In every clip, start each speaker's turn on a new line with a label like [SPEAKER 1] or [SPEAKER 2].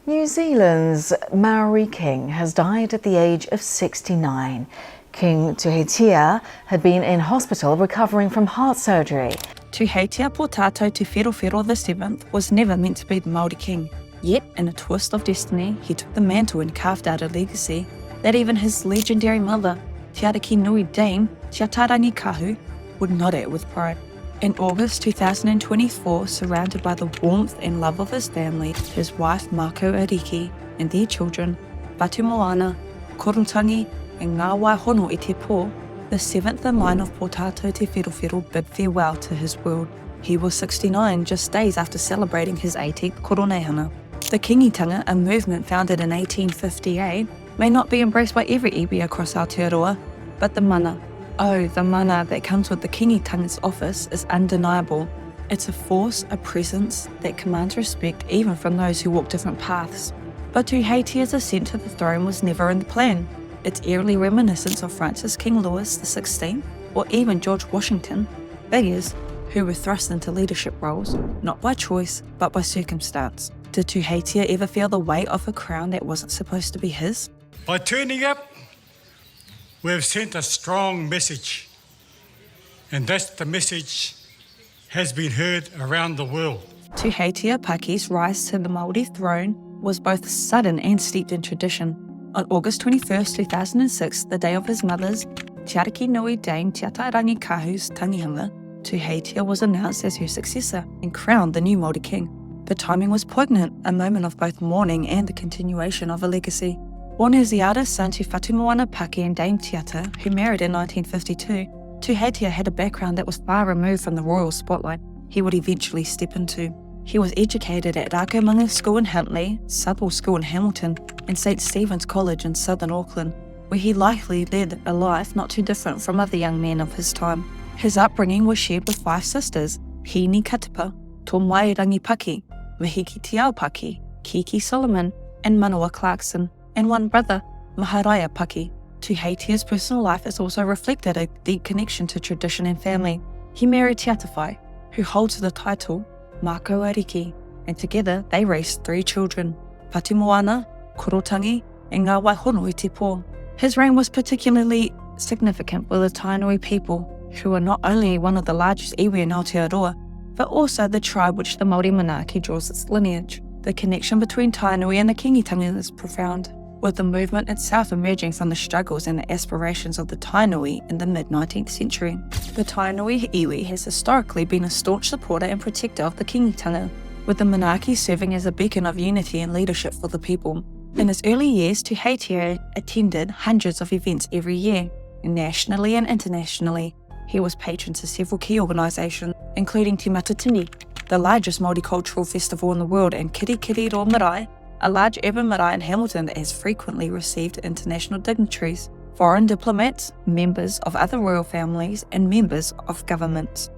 [SPEAKER 1] New Zealand's Maori king has died at the age of 69. King Tūheitia had been in hospital recovering from heart surgery.
[SPEAKER 2] Tūheitia Pōtatau Te Wherowhero VII was never meant to be the Māori king. Yet, in a twist of destiny, he took the mantle and carved out a legacy that even his legendary mother, Te Arikinui Dame Te Atairangikaahu, would nod at with pride. In August 2024, surrounded by the warmth and love of his family, his wife Makau Ariki and their children, Whatumoana, Korotangi and Ngawai Hono i te pō, the seventh in line of Pōtatau Te Wherowhero bid farewell to his world. He was 69 just days after celebrating his 18th Koroneihana. The kingitanga, a movement founded in 1858, may not be embraced by every iwi across Aotearoa, but the mana, the mana that comes with the kingitanga's office is undeniable. It's a force, a presence that commands respect even from those who walk different paths. But Tūheitia's ascent to the throne was never in the plan. It's eerily reminiscent of Francis King Louis XVI or even George Washington, figures who were thrust into leadership roles, not by choice, but by circumstance. Did Tūheitia ever feel the weight of a crown that wasn't supposed to be his?
[SPEAKER 3] By turning up, we have sent a strong message, and that the message has been heard around the world.
[SPEAKER 2] Tūheitia Paki's rise to the Māori throne was both sudden and steeped in tradition. On August 21, 2006, the day of his mother's, Te Arikinui Dame Te Atairangikaahu's tangihanga, Tūheitia was announced as her successor and crowned the new Māori king. The timing was poignant, a moment of both mourning and the continuation of a legacy. Born as the eldest son to Whatumoana Paki and Dame Tiata, who married in 1952, Tūheitia had a background that was far removed from the royal spotlight he would eventually step into. He was educated at Rakamanga School in Huntly, Southall School in Hamilton, and St Stephen's College in southern Auckland, where he likely led a life not too different from other young men of his time. His upbringing was shared with 5 sisters: Hini Katipa, Tōmairangi Paki, Mahiki Tiao Paki, Kiki Solomon, and Manoa Clarkson, and one brother, Maharaya Paki. Tūheitia's personal life is also reflected a deep connection to tradition and family. He married Te Atawhai, who holds the title Makau Ariki, and together they raised 3 children, Whatumoana, Korotangi, and Ngawai Hono i te pō. His reign was particularly significant for the Tainui people, who are not only one of the largest iwi in Aotearoa, but also the tribe which the Māori monarchy draws its lineage. The connection between Tainui and the kingitanga is profound, with the movement itself emerging from the struggles and the aspirations of the Tainui in the mid-19th century. The Tainui iwi has historically been a staunch supporter and protector of the kingitanga, with the monarchy serving as a beacon of unity and leadership for the people. In his early years, Tūheitia attended hundreds of events every year, nationally and internationally. He was patron to several key organisations, including Te Matatini, the largest multicultural festival in the world, and Kirikiri Ro Marae, a large urban marae in Hamilton that has frequently received international dignitaries, foreign diplomats, members of other royal families, and members of governments.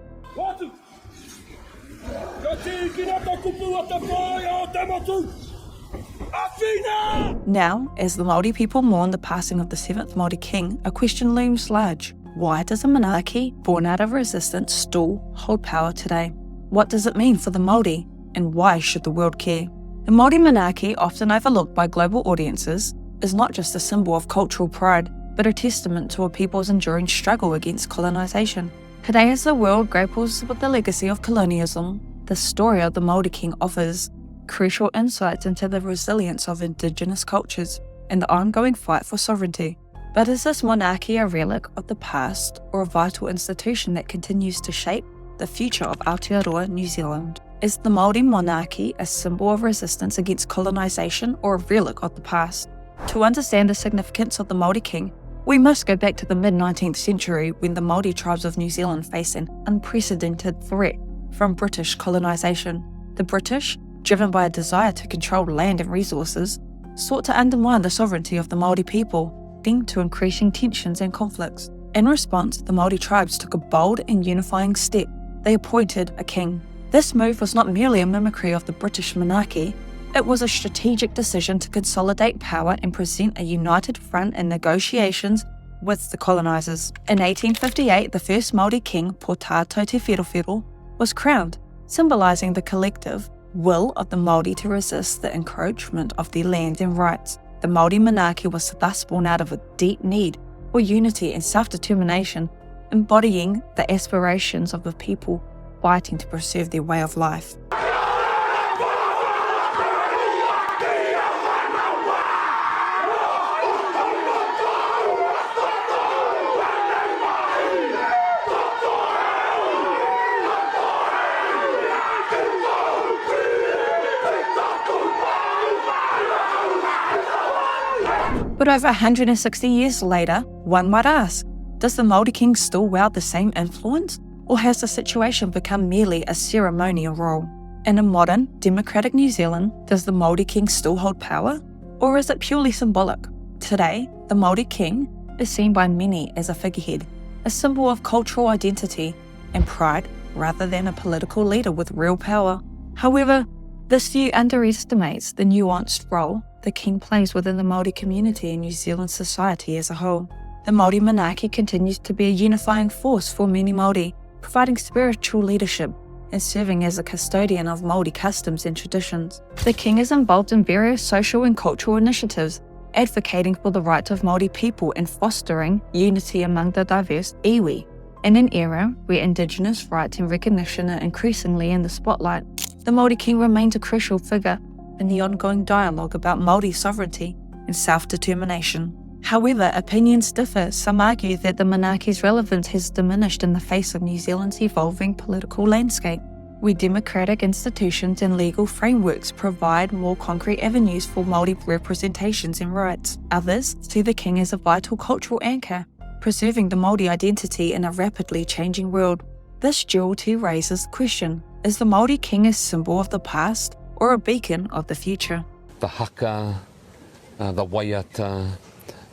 [SPEAKER 2] Now, as the Māori people mourn the passing of the 7th Māori king, a question looms large. Why does a monarchy born out of resistance still hold power today? What does it mean for the Māori, and why should the world care? The Māori monarchy, often overlooked by global audiences, is not just a symbol of cultural pride, but a testament to a people's enduring struggle against colonisation. Today, as the world grapples with the legacy of colonialism, the story of the Māori king offers crucial insights into the resilience of Indigenous cultures and the ongoing fight for sovereignty. But is this monarchy a relic of the past or a vital institution that continues to shape the future of Aotearoa, New Zealand? Is the Māori monarchy a symbol of resistance against colonisation or a relic of the past? To understand the significance of the Māori king, we must go back to the mid-19th century when the Māori tribes of New Zealand faced an unprecedented threat from British colonisation. The British, driven by a desire to control land and resources, sought to undermine the sovereignty of the Māori people, leading to increasing tensions and conflicts. In response, the Māori tribes took a bold and unifying step. They appointed a king. This move was not merely a mimicry of the British monarchy, it was a strategic decision to consolidate power and present a united front in negotiations with the colonisers. In 1858, the first Māori king, Pōtatau Te Wherowhero, was crowned, symbolising the collective will of the Māori to resist the encroachment of their land and rights. The Māori monarchy was thus born out of a deep need for unity and self-determination, embodying the aspirations of the people fighting to preserve their way of life. But over 160 years later, one might ask, does the Māori king still wield the same influence? Or has the situation become merely a ceremonial role? In a modern, democratic New Zealand, does the Māori king still hold power? Or is it purely symbolic? Today, the Māori king is seen by many as a figurehead, a symbol of cultural identity and pride rather than a political leader with real power. However, this view underestimates the nuanced role the king plays within the Māori community and New Zealand society as a whole. The Māori monarchy continues to be a unifying force for many Māori, providing spiritual leadership and serving as a custodian of Māori customs and traditions. The king is involved in various social and cultural initiatives, advocating for the rights of Māori people and fostering unity among the diverse iwi. In an era where Indigenous rights and recognition are increasingly in the spotlight, the Māori king remains a crucial figure in the ongoing dialogue about Māori sovereignty and self-determination. However, opinions differ. Some argue that the monarchy's relevance has diminished in the face of New Zealand's evolving political landscape, where democratic institutions and legal frameworks provide more concrete avenues for Māori representations and rights. Others see the king as a vital cultural anchor, preserving the Māori identity in a rapidly changing world. This duality raises the question, is the Māori king a symbol of the past or a beacon of the future?
[SPEAKER 4] The haka, the waiata,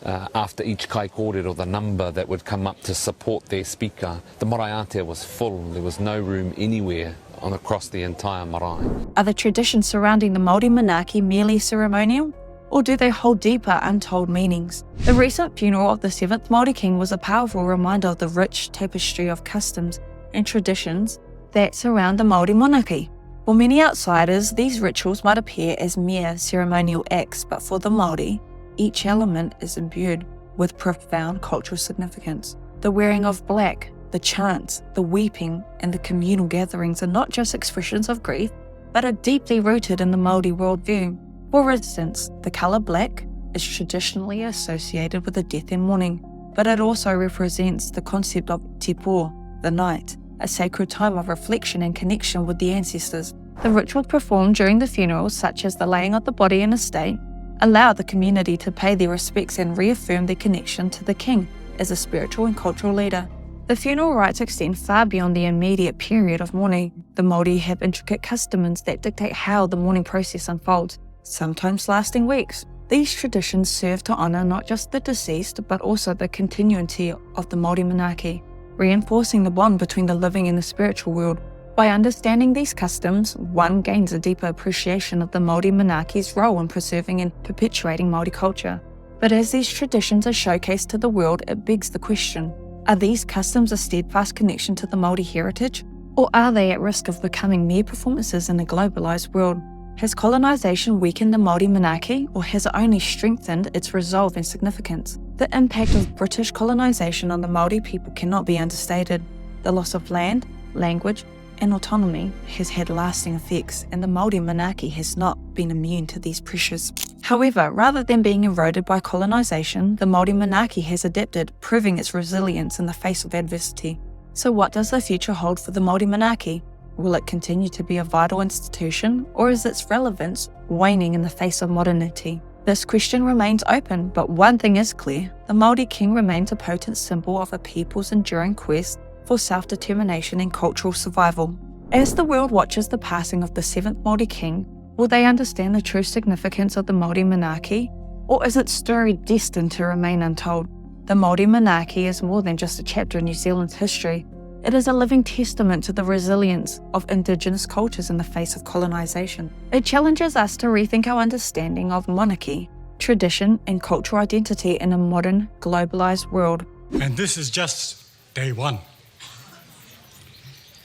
[SPEAKER 4] after each kai kōrero, the number that would come up to support their speaker, the maraeatea was full. There was no room anywhere across the entire marae.
[SPEAKER 2] Are the traditions surrounding the Māori monarchy merely ceremonial, or do they hold deeper, untold meanings? The recent funeral of the 7th Māori king was a powerful reminder of the rich tapestry of customs and traditions that surround the Māori monarchy. For many outsiders, these rituals might appear as mere ceremonial acts, but for the Māori, each element is imbued with profound cultural significance. The wearing of black, the chants, the weeping, and the communal gatherings are not just expressions of grief, but are deeply rooted in the Māori worldview. For instance, the colour black is traditionally associated with the death and mourning, but it also represents the concept of te pō, the night, a sacred time of reflection and connection with the ancestors. The rituals performed during the funerals, such as the laying of the body in a state, allow the community to pay their respects and reaffirm their connection to the king as a spiritual and cultural leader. The funeral rites extend far beyond the immediate period of mourning. The Māori have intricate customs that dictate how the mourning process unfolds, sometimes lasting weeks. These traditions serve to honour not just the deceased, but also the continuity of the Māori monarchy, reinforcing the bond between the living and the spiritual world. By understanding these customs, one gains a deeper appreciation of the Māori monarchy's role in preserving and perpetuating Māori culture. But as these traditions are showcased to the world, it begs the question, are these customs a steadfast connection to the Māori heritage, or are they at risk of becoming mere performances in a globalised world? Has colonisation weakened the Māori monarchy, or has it only strengthened its resolve and significance? The impact of British colonisation on the Māori people cannot be understated. The loss of land, language, and autonomy has had lasting effects, and the Māori monarchy has not been immune to these pressures. However, rather than being eroded by colonisation, the Māori monarchy has adapted, proving its resilience in the face of adversity. So what does the future hold for the Māori monarchy? Will it continue to be a vital institution, or is its relevance waning in the face of modernity? This question remains open, but one thing is clear, the Māori king remains a potent symbol of a people's enduring quest for self-determination and cultural survival. As the world watches the passing of the 7th Māori king, will they understand the true significance of the Māori monarchy, or is its story destined to remain untold? The Māori monarchy is more than just a chapter in New Zealand's history. It is a living testament to the resilience of Indigenous cultures in the face of colonisation. It challenges us to rethink our understanding of monarchy, tradition, and cultural identity in a modern, globalised world.
[SPEAKER 3] And this is just day one.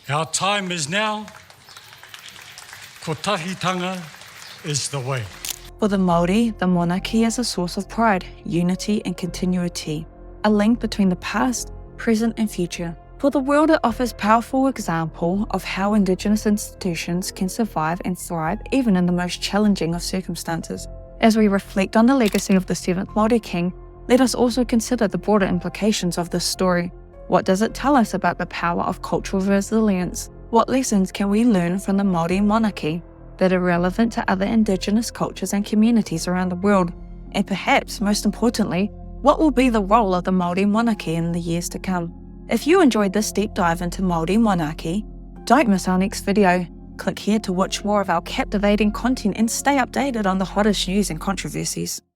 [SPEAKER 3] Our time is now. Kotahitanga is the way.
[SPEAKER 2] For the Māori, the monarchy is a source of pride, unity and continuity, a link between the past, present and future. For the world, it offers powerful example of how Indigenous institutions can survive and thrive even in the most challenging of circumstances. As we reflect on the legacy of the 7th Māori king, let us also consider the broader implications of this story. What does it tell us about the power of cultural resilience? What lessons can we learn from the Māori monarchy that are relevant to other Indigenous cultures and communities around the world? And perhaps, most importantly, what will be the role of the Māori monarchy in the years to come? If you enjoyed this deep dive into Māori monarchy, don't miss our next video. Click here to watch more of our captivating content and stay updated on the hottest news and controversies.